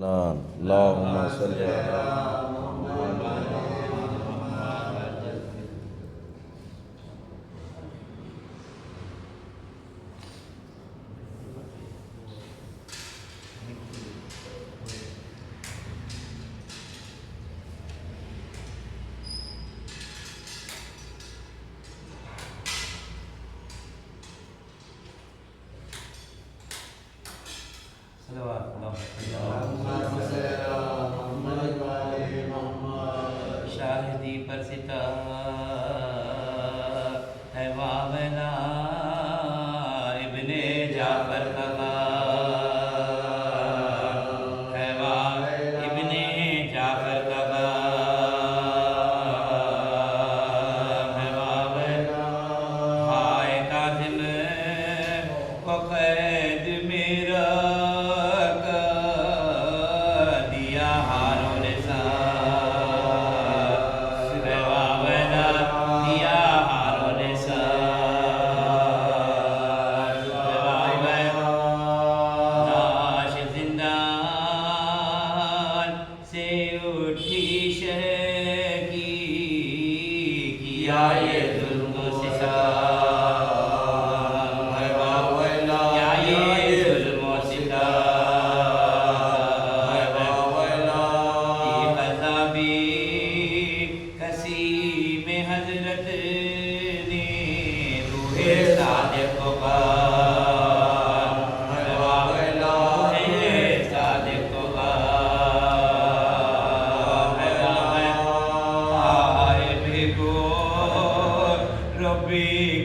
الحسنان اللهم صل على محمد شاہدی پر ستا ہے واویلا ابن جعفر کا ہے ابن جعفر کا ہے واویلا ہائے کاظم کو قید میرا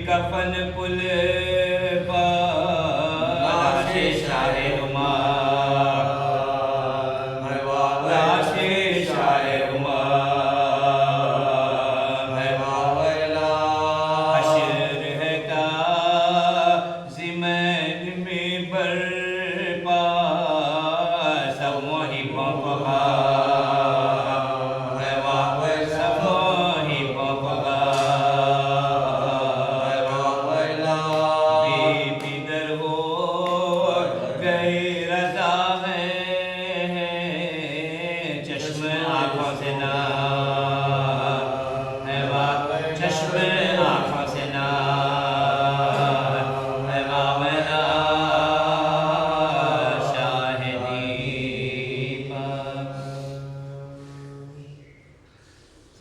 کفن پل لاش شاہ عمر لاش شاہ عمر حشر ہے کاظمین میں برپا سب محبوں کو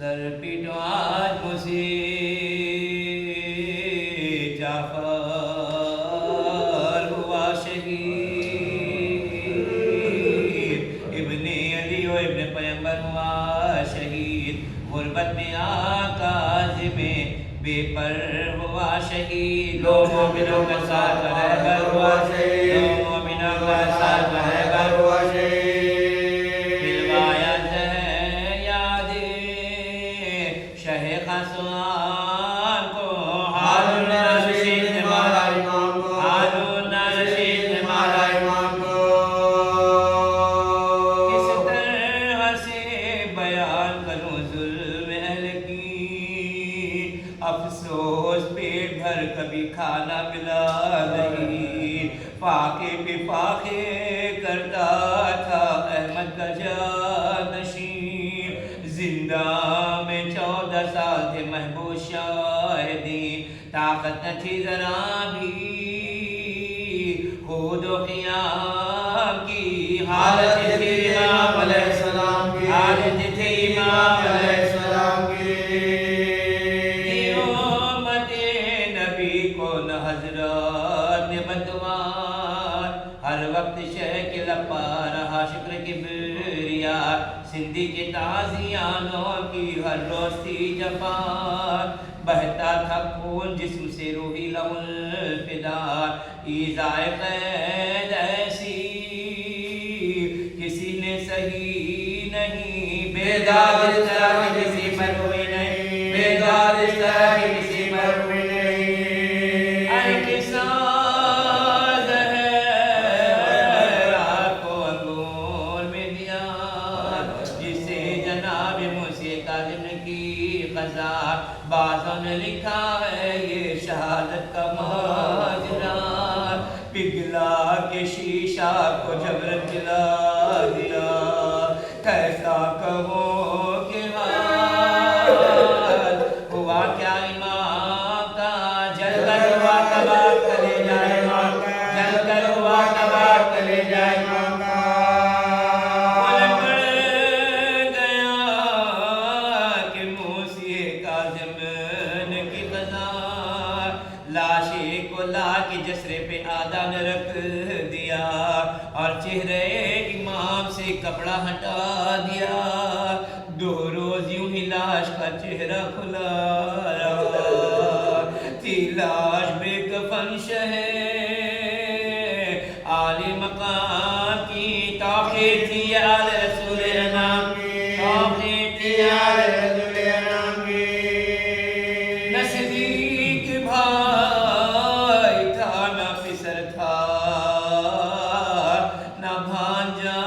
سر پیٹو آج مجھے جعفر ہوا شہید ابن علی و ابن پیغمبر ہوا شہید غربت میں آقا کاظم بے پر ہوا شہید دو مومنوں کا ساتھ رہ کر ہوا شہید دو مومنوں کا ساتھ رہ کر ہوا شہید افسوس پیٹ بھر کبھی کھانا ملا نہیں فاقے پہ فاقے کرتا تھا احمد کا جانشین زندہ میں 14 سال تھے محبوب شاہدی طاقت نہ تھی ذرا بھی خود و قیام کی حالت تھی امام علیہ السلام کی حالت تھی امام علیہ السلام کی حضرات نے بدوان ہر وقت شہ کے لپا رہا شکر کبریا سندھی کے تازیانوں کی ہر روز تھی جفان بہتا تھا خون جسم سے روحی لہو الفدان ایذائے قید ایسی کسی نے سہی نہیں بیدار اس طرح کی کسی پر ہوئی نہیں بیدار اس طرح کی کسی پر ہوئی نہیں بعضوں نے لکھا ہے یہ شہادت کا ماجرا پگھلا کے شیشہ کو جبرن جلا دیا سے کپڑا ہٹا دیا، 2 روز یوں ہی لاش کا چہرہ کھلا رہا، تھی لاش بے کفن شہ عالی مقام کی، تاخیر تھی آل رسول انام کی، تاخیر تھی آل رسول انام کی۔ نزدیک بھائی تھا نہ پسر تھا نہ بھانجا،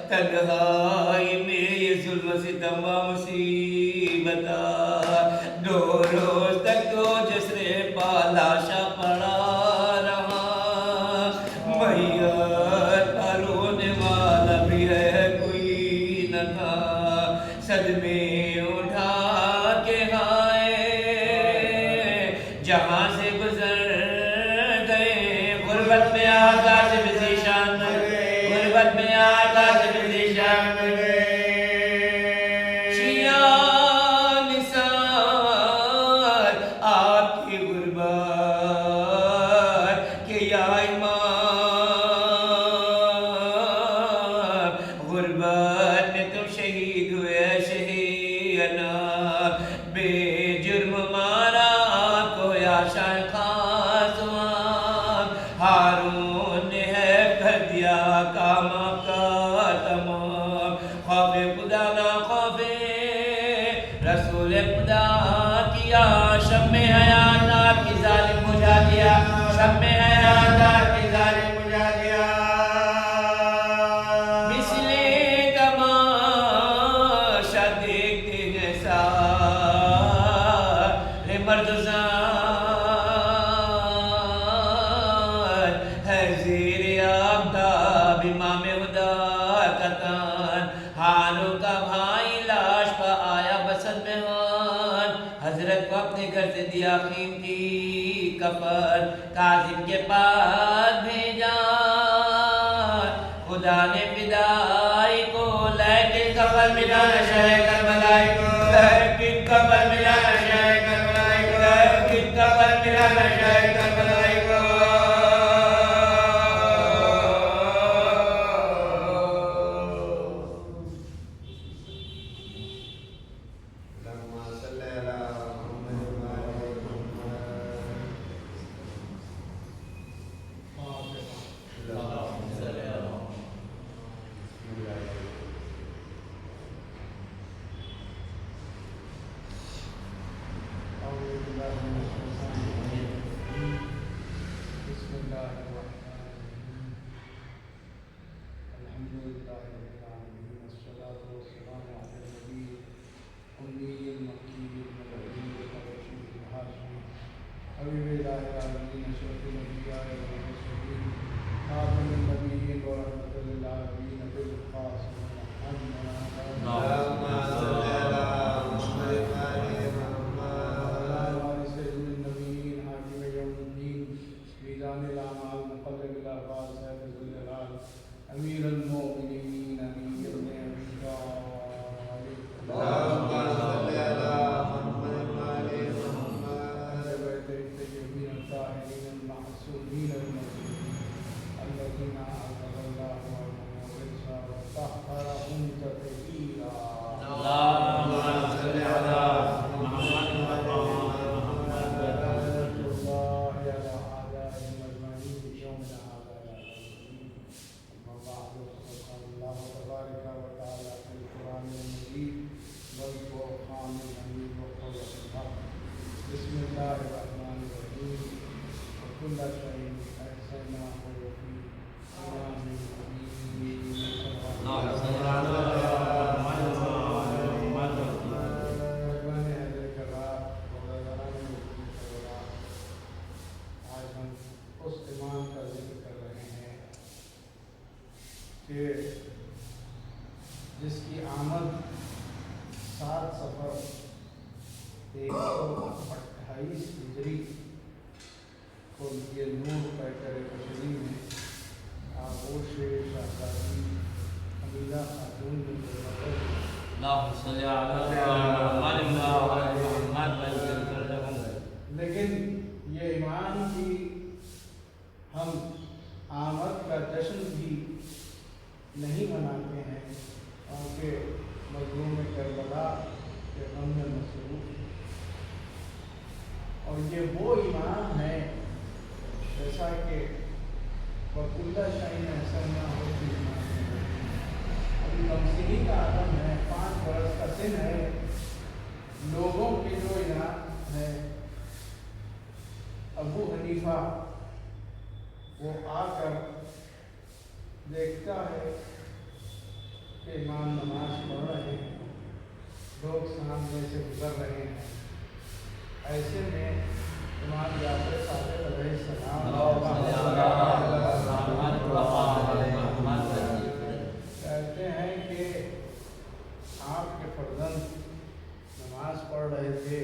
تنہائی میں یہ ظلم ستم و مصیبت، 2 روز تک تو جسرے پالاشا پڑا رہا، میت کا رونے والا بھی ہے کوئی نہ تھا، صدمے اٹھا کے ہائے جہاں سے گزر گئے، غربت میں آقا سے بزیشان گئے، غربت میں آقا سے بزیشان گئے۔ شیعہ نثار آپ کی غربت کہ یا امام، غربت میں تم شہید ہوئے شہیدنا، بے جرم مارا کو یا شاہ خاص ہارون نے ہے کر دیا کام کا تمام، خوف خدا نہ خوف رسول خدا کیا، شب میں حیات آپ کی ظالم بجھا دیا، شب میں حیات آپ کی ظالم بجھا دیا۔ مثل تماشا دیکھتے ہیں سارے مرد و زن، ہے زیر آفتاب امام خدا کا تن، ہانوں کا بھائی لاش پا آیا بسد میں ہان، حضرت کو اپنے گھر سے دیا قیمتی کفن، کاظم کے پاس بھیجا خدا نے فدائی کو، لیکن کفن ملا نہ شہ کربلائی کو، لیکن کفن ملا نہ شہ کربلائی کو، لیکن کفن ملا نہ شہ کربلائی کو۔ جس کی آمد 7 صفر 128 ہجری کو یہ نور پیکر بشری میں آغوش شہزادی حمیدہ خاتون لیکن یہ ایمان کی ہم آمد کا کا جشن بھی نہیں مناتے ہیں کیونکہ مظلوم کربلا کے غم میں مصروف ہیں۔ اور یہ وہ امام ہے جیسا کہ وکلا شاہی ایسا نہ ہو کہ امام ہے۔ ابھی تمثیلی کا عالم ہے، 5 برس کا سن ہے، لوگوں کے جو امام ہے ابو حنیفہ وہ آ کر دیکھتا ہے کہ امام نماز پڑھ رہے ہیں، لوگ سامنے سے گزر رہے ہیں، ایسے میں امام جعفر صادق علیہ السلام کہتے ہیں کہ آپ کے فرزند نماز پڑھ رہے تھے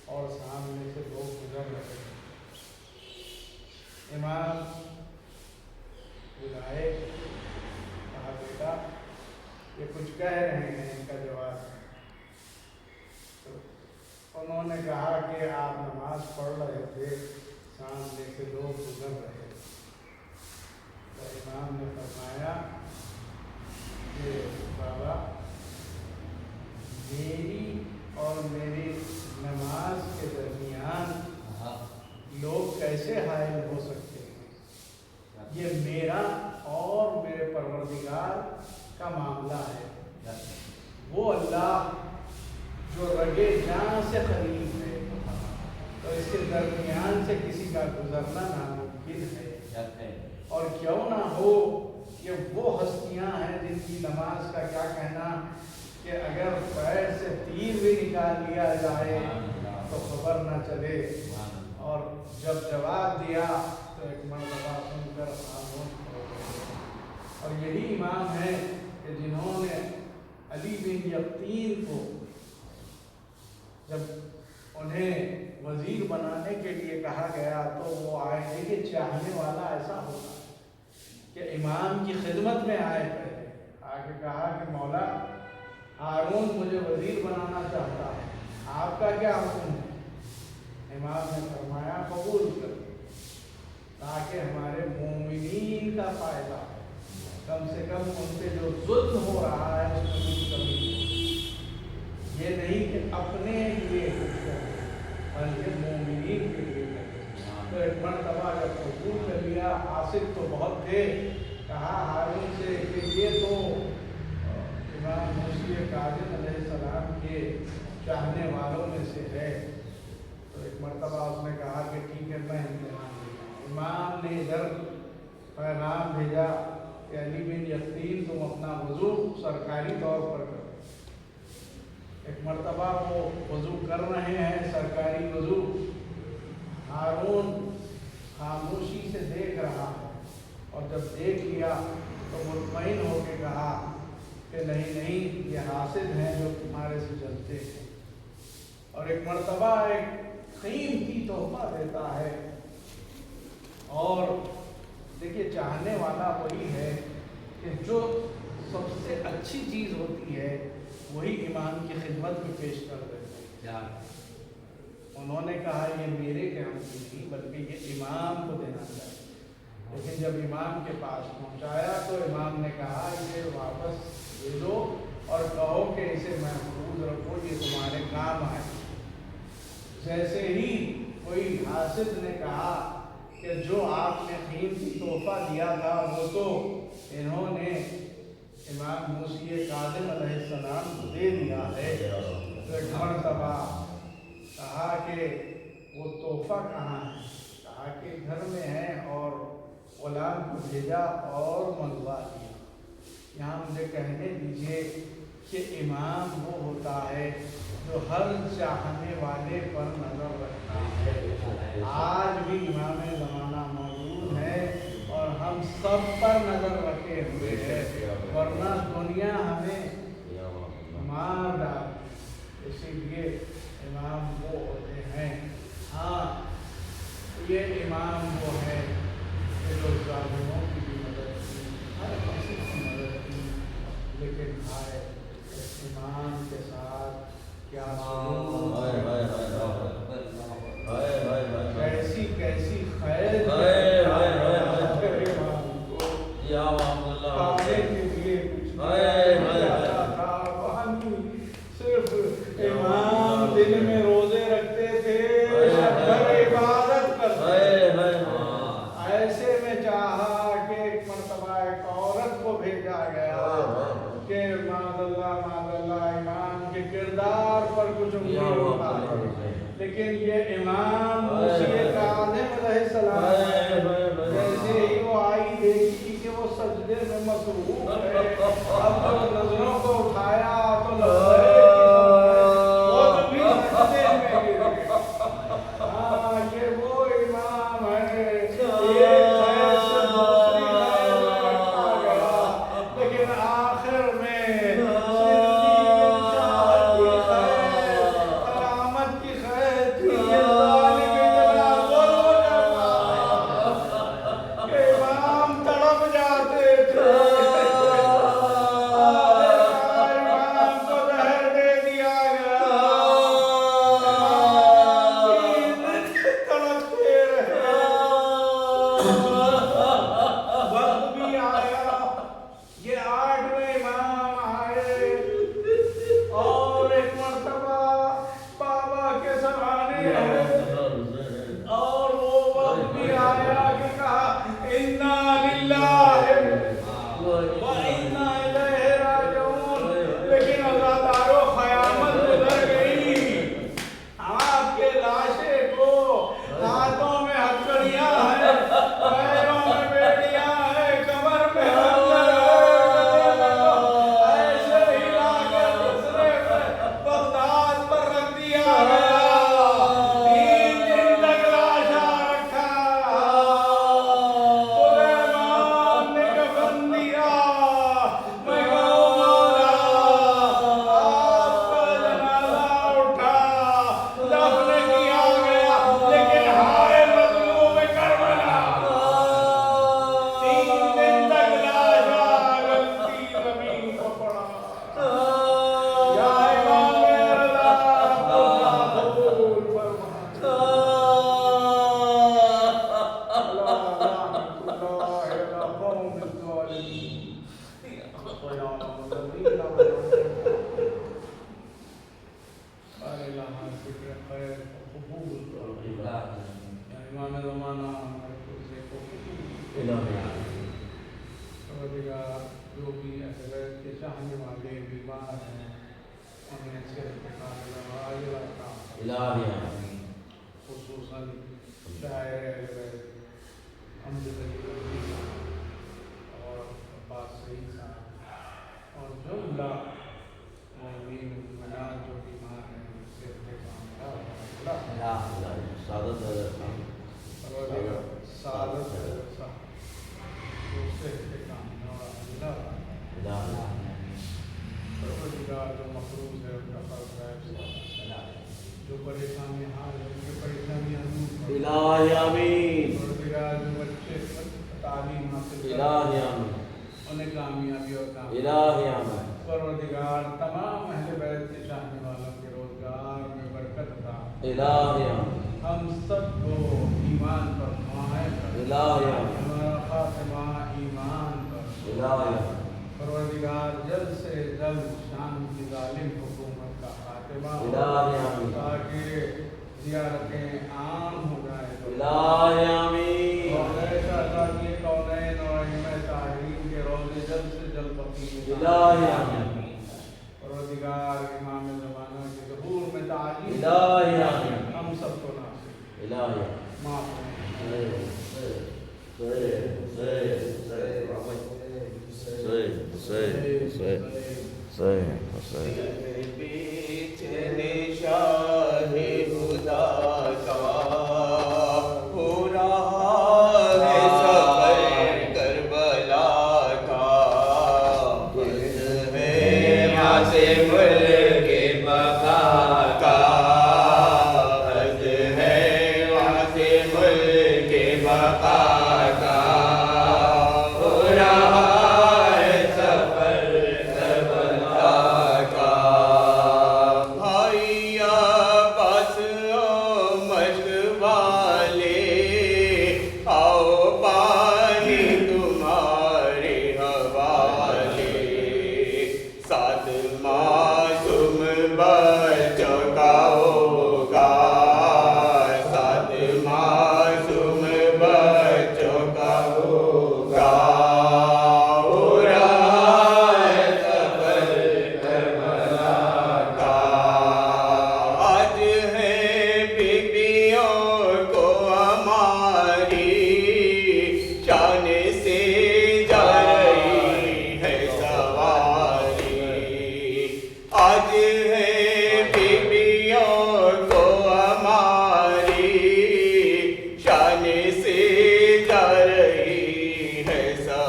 اور سامنے سے لوگ گزر رہے تھے۔ امام بلائے، کہا بیٹا یہ کچھ کہہ رہے ہیں، ان کا جواب ہے۔ تو انہوں نے کہا کہ آپ نماز پڑھ رہے تھے، سامنے سے لوگ گزر رہے تھے۔ تو امام نے فرمایا کہ بابا میری اور میری نماز کے درمیان لوگ کیسے حائل ہو سکتے ہیں؟ یہ میرا اور میرے پروردگار کا معاملہ ہے۔ وہ اللہ جو رگے جان سے قریب ہے، تو اس کے درمیان سے کسی کا گزرنا ناممکن ہے۔ اور کیوں نہ ہو، یہ وہ ہستیاں ہیں جن کی نماز کا کیا کہنا کہ اگر پیر سے تیر بھی نکال لیا جائے تو خبر نہ چلے۔ اور جب جواب دیا تو ایک مرتبہ سن کر خاموش ہو گئے۔ اور یہی امام ہیں کہ جنہوں نے علی بن یقین کو جب انہیں وزیر بنانے کے لیے کہا گیا تو وہ آئے تھے کہ چاہنے والا ایسا ہوتا ہے کہ امام کی خدمت میں آئے، پہلے آ کے کہا کہ مولا ہارون مجھے وزیر بنانا چاہتا ہے، آپ کا کیا حکم ہے؟ امام نے فرمایا قبول کر، تاکہ ہمارے مومنین کا فائدہ ہو، کم سے کم ان سے جو ظلم ہو رہا ہے اس میں کچھ کمی ہو۔ یہ نہیں کہ اپنے لیے کچھ کرے بلکہ مومنین کے لیے کرے۔ تو ایک مرتبہ جب قبول کر لیا، عاصف تو بہت تھے، کہا ہارون سے کہ یہ تو امام موسی کاظم علیہ السلام کے چاہنے والوں میں سے ہے۔ تو ایک مرتبہ اس نے کہا کہ ٹھیک ہے میں امتحان دیتا ہوں۔ امام نے ادھر پیغام بھیجا کہ علی بن یقین تم اپنا وضو سرکاری طور پر کرو۔ ایک مرتبہ وہ وضو کر رہے ہیں، سرکاری وضو، ہارون خاموشی سے دیکھ رہا ہے، اور جب دیکھ لیا تو مطمئن ہو کے کہا کہ نہیں یہ حاسد ہیں جو تمہارے سے جلتے ہیں۔ اور ایک مرتبہ ایک قیمتی تحفہ دیتا ہے۔ اور دیکھیے چاہنے والا وہی ہے کہ جو سب سے اچھی چیز ہوتی ہے وہی امام کی خدمت میں پیش کر دیتے ہیں۔ انہوں نے کہا یہ میرے کام کی نہیں بلکہ یہ امام کو دینا چاہیے، لیکن جب امام کے پاس پہنچایا تو امام نے کہا اسے واپس دے دو اور کہو کہ اسے محفوظ رکھو، یہ تمہارے کام آئے۔ جیسے ہی کوئی حاسد نے کہا کہ جو آپ نے قیمتی تحفہ دیا تھا وہ تو انہوں نے امام موسی کاظم علیہ السلام کو دے دیا ہے، تو ایک مرتبہ کہا کہ وہ تحفہ کہاں ہے؟ کہا کہ گھر میں ہے، اور غلام کو بھیجا اور منگوا دیا۔ یہاں مجھے کہنے دیجئے کہ امام وہ ہوتا ہے جو ہر چاہنے والے پر نظر رکھتا ہے۔ آج بھی امام زمانہ موجود ہے اور ہم سب پر نظر رکھے ہوئے ہیں، ورنہ دنیا ہمیں مار ڈال۔ اسی لیے امام وہ ہوتے ہیں۔ ہاں یہ امام وہ ہے کہ جو ظالموں کی بھی مدد کی، ہر کسی کی مدد کی، لیکن آئے اس امام کے ساتھ کیا کیسی خیر یا عبداللہ کھانے کے لیے کچھ ہائے، ہائے، جاتا تھا، پانی صرف امام دن میں روزے رکھتے تھے، شب بھر عبادت کرتے تھے۔ ایسے میں چاہا کہ ایک مرتبہ ایک عورت کو بھیجا گیا کہ معاذ اللہ امام کے کردار پر کچھ انگلی اٹھائے، لیکن یہ امام موسیٰ کاظم علیہ السلام جیسے ہی وہ آئی دیکھی کہ وہ سجدے میں مصروف ہے، اب جب نظروں کو اٹھایا تو وہ تو بھی سجدے میں گر گئے۔ ہاں کہ وہ امام ہے، ایک خیر سے دوسری خیر میں رکھا گیا، لیکن آخر میں زندگی چاہت کی خیر، کرامت کی خیر تھی، یہ ظالم اتنا ظلم کرتا کہ امام تڑپ جاتے تھے۔ امام کو زہر دے دیا گیا، تڑپتے رہے۔ وقت بھی آیا، یہ 8ویں امام آئے اور ایک مرتبہ بابا کے سرانے ہیں، اور وہ وقت بھی آیا کہ کہا اِنَّا لِلَّهِ وَإِنَّا إِلَيْهِ رَاجِعُونَ، لیکن عزادارو قیامت گزر گئی، آپ کے لاشے کو ہاتھوں میں ہتھکڑیاں ہیں، پیروں میں بیڑیاں ہیں، کمر میں خنجر ہے، گلے میں تو ایسے ہلا کے دوسرے میں بغداد پر رکھ دیا گیا۔ 3 دن تک لاشا رکھا، سلیمان نے کفن دیا، میں کہوں مولا آپ کا جنازہ اٹھا، دفن کیا گیا، لیکن ہائے مظلوم کربلا، 3 دن تک لاشا گلتی زمین کو پڑا۔ یا امام رضا اللہ قبول فرما۔ لعنت اللہ علی قوم الظالمین ویعلم الذین ارے لہا ذکر خیر قبول فرما۔ یا امام زمانہ ہمارے قرصے کو قبول پروردگار، جو بھی اہل بیت کے چاہنے والے بیمار ہیں انہیں صحت کاملہ عاجلہ عطا فرما، خصوصاً شاعر اہل بیت حمد ذکر اور عباس سعید صاحب اور جملہ مومنین مومنات جو بیمار ہیں صحت کاملہ عطا فرما۔ سعادت حضرت صاحب، پروردگار سعادت حضرت صاحب جو صحت کاملہ عاجلہ عطا فرما۔ پروردگار جو مقروض ہے ان کا قرض غائب، جو پریشانی حال ہے ان کی پریشانیاں دور فرما۔ الہی آمین، پروردگار جو بچے تعلیم حاصل کرتے الہی ہیں آمین، انہیں کامیابی اور کامیابی۔ الہی آمین، پروردگار تمام اہل بیت کے چاہنے والوں کے روزگار میں برکت عطا فرما۔ الہی آمین، ہم سب کو ایمان پر قائم کر، الہی آمین، ہمارا خاتمہ ایمان پر۔ الہی آمین، پروردگار جلد سے جلد شام کی ظالم حکومت کا خاتمہ ہو، الہی آمین، تاکہ زیارتیں عام ہو جائیں۔ الہی آمین، اور ایسا تاکہ کونین اور ائمہ طاہرین کے روزے جلد سے جلد بقیہ الہی آمین، پروردگار امام زمانہ کے ظہور میں تعلیم الہی آمین، ہم سب کو ناصب الہی آمین، معاف کریں۔ شاہ خدا کا ہو رہا ہے سفر کربلا کا، دل ہے وہاں سے ملک بقا کا، حد ہے وہاں سے ملک بقا کا، ہو رہا ہے سفر کربلا کا۔ بھائی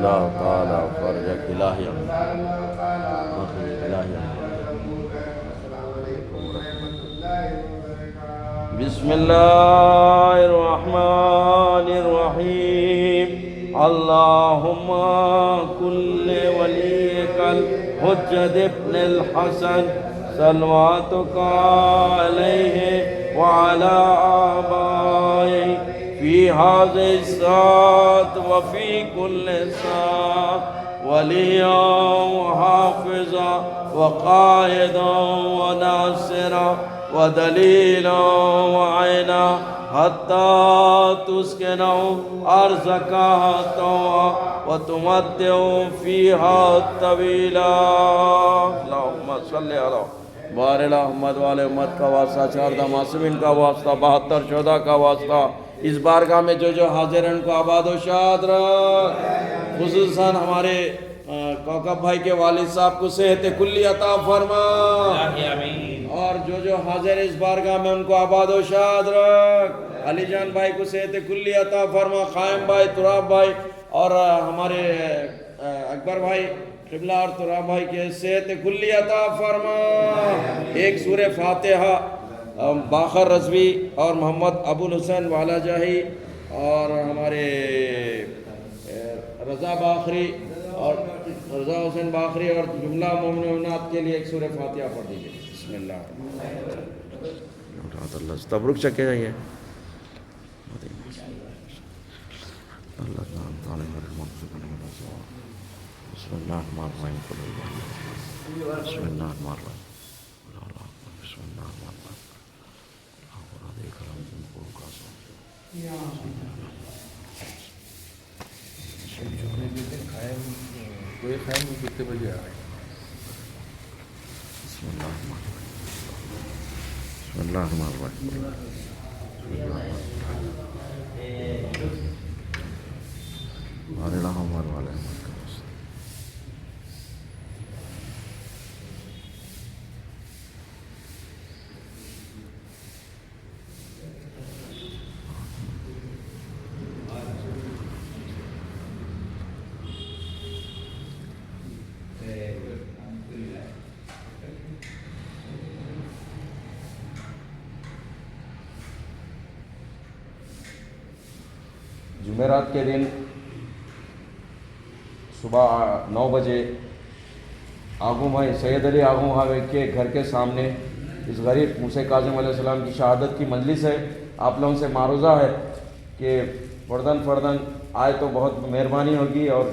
اللہ تعالیٰ فرجک الہی بسم اللہ الرحمن الرحیم اللہم کل ولیک الحجت ابن الحسن صلواتک علیہ وعلى آبائه في هذه الساعة وفي كل ساعة وليا وحافظا وقائدا وناصرا ودليلا وعينا حتى تسكنوا أرزك طوعا وتمتعوا فيها طويلا اللهم صل على بارل احمد والے امت کا واسطہ چاردہ معصومین کا واسطہ 72 شہداء کا واسطہ اس بارگاہ میں جو حاضر ہیں ان کو آباد و شاد رکھ خصوصاً ہمارے کوکب بھائی کے والد صاحب کو صحت کلی عطا فرما اور جو حاضر اس بارگاہ میں ان کو آباد و شاد رکھ علی جان بھائی کو صحت کلی عطا فرما قائم بھائی تراب بھائی اور ہمارے اکبر بھائی قبلہ اور تراب بھائی کے صحت کلی عطا فرما ایک سورہ فاتحہ باخر رضوی اور محمد ابو الحسین والا جاہی اور ہمارے رضا باخری اور رضا حسین باخری اور جملہ مومنات کے لیے ایک سورہ فاتحہ پڑھ دیجئے بسم اللہ تبرک چکے جائیے بسم اللہ الرحمن الرحیم بسم اللہ الرحمن الرحیم بسم اللہ الرحمن الرحیم کوئی خیال نہیں کتنے بجے آ رہے ہیں. بسم اللہ الرحمن الرحیم. ہمارے رحمان والے جمعرات کے دن صبح 9 بجے آغو بھائی سید علی آغو بھائی کے گھر کے سامنے اس غریب موسیٰ کاظم علیہ السلام کی شہادت کی مجلس ہے. آپ لوگوں سے معروضہ ہے کہ فرداً آئے تو بہت مہربانی ہوگی اور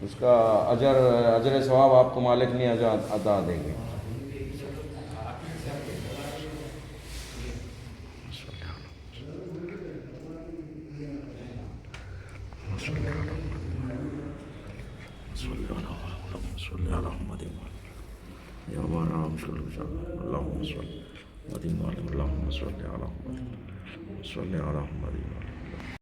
اس کا اجر ثواب آپ کو مالک نہیں عطا دیں گے. اللهم صل على محمد